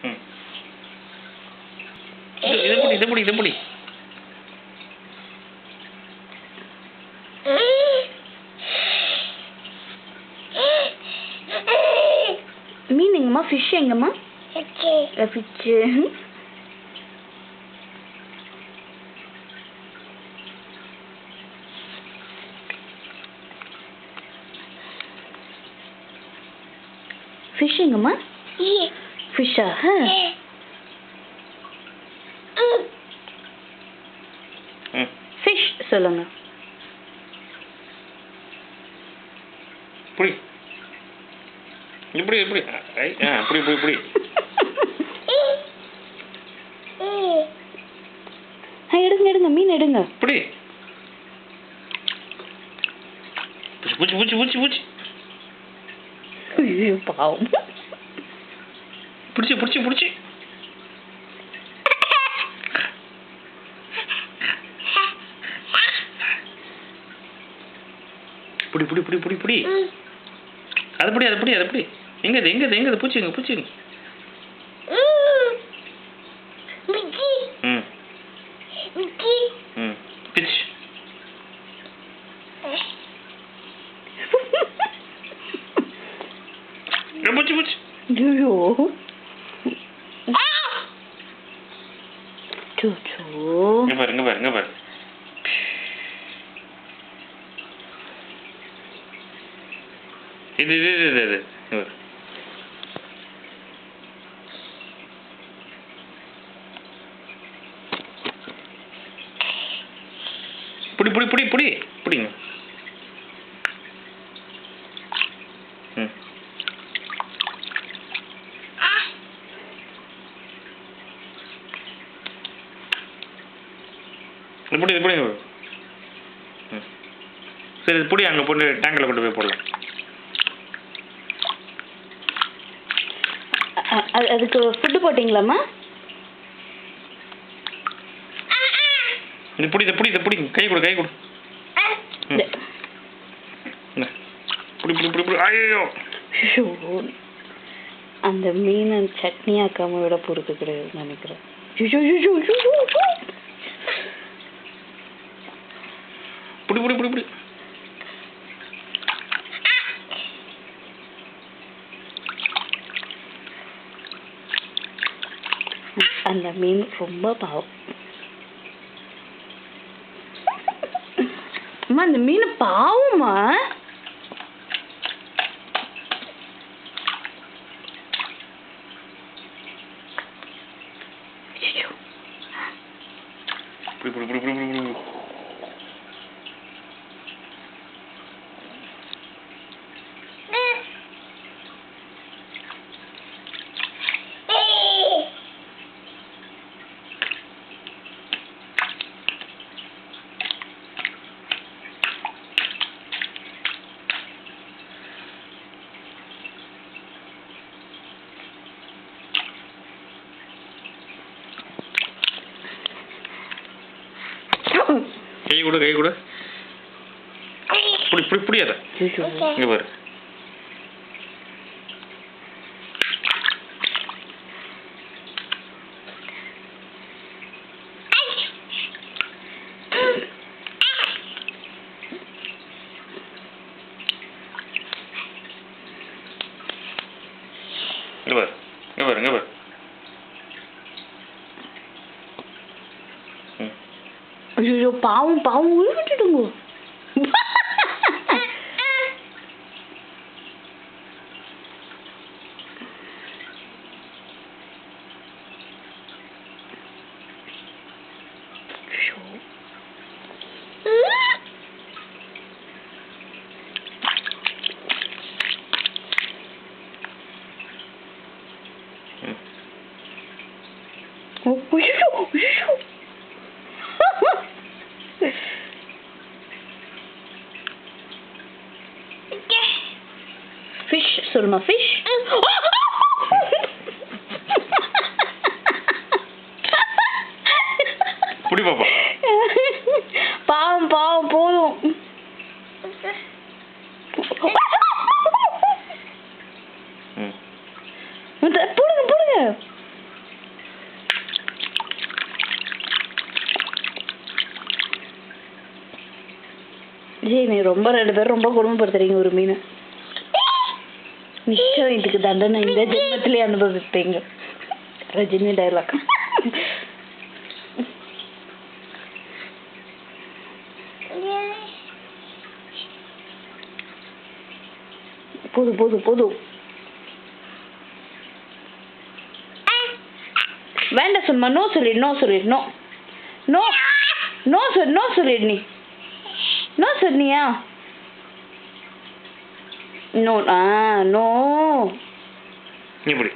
ம். இதை பிடி. மீன் எங்கம்மா? ஃபிஷ் எங்கம்மா? ஃபிஷ். ஃபிஷ் எங்கம்மா? ஃபிஷ்ஷா? ஃபிஷ் சொல்லுங்க. புடி. இப்படி புடி. எடுங்க மீன் எடுங்க. புடி. பூச்சி. ஐயோ பாவம். புடிச்சு. புடி. அது புடி. எங்க பூச்சிங்க. பிச். பூச்சி. ஐயோ. இங்க பாரு. இது புடிங்க. இது புடிங்க. சரி இது புடி, அங்கே போட்டு டேங்கில் கொண்டு போய் போடலாம். அதுக்கு ஃபுட்டு போட்டிங்களாம்மா? இது புடி கை கொடு. புடி. ஐயோ அந்த மீன் சட்னி ஆக்காம விட பொறுத்து கிடையாது நினைக்கிறேன். புடி. அந்த மீன் ரொம்ப பாவம். அம்மா அந்த மீன் பாவமா? புடி. கை கொடு. புடி அத. இங்க பாரு. இங்க பாரு. ஐயோ பாவம் விட்டுடுங்க. Fish, Sulma, fish. புடி பாப்பா. பாவம் போதும். போடுங்க. நீ ரொம்ப 2 பேரும் ரொம்ப கொடுமைப்படுத்துறீங்க ஒரு மீன். நிச்சயம் இதுக்கு தண்டனை இந்த ஜென்மத்திலே அனுபவிப்பீங்க. ரஜினி டைலாக். போதும் போதும் போதும். வேண்டாம் சும்மா நோ சொல்லிடு, நோ சொல்லிடு, நோ நோ நோ சொல், நோ சொல்லிடு. நீ நோ சொன்னியா? நோ நோ நீ பிடி.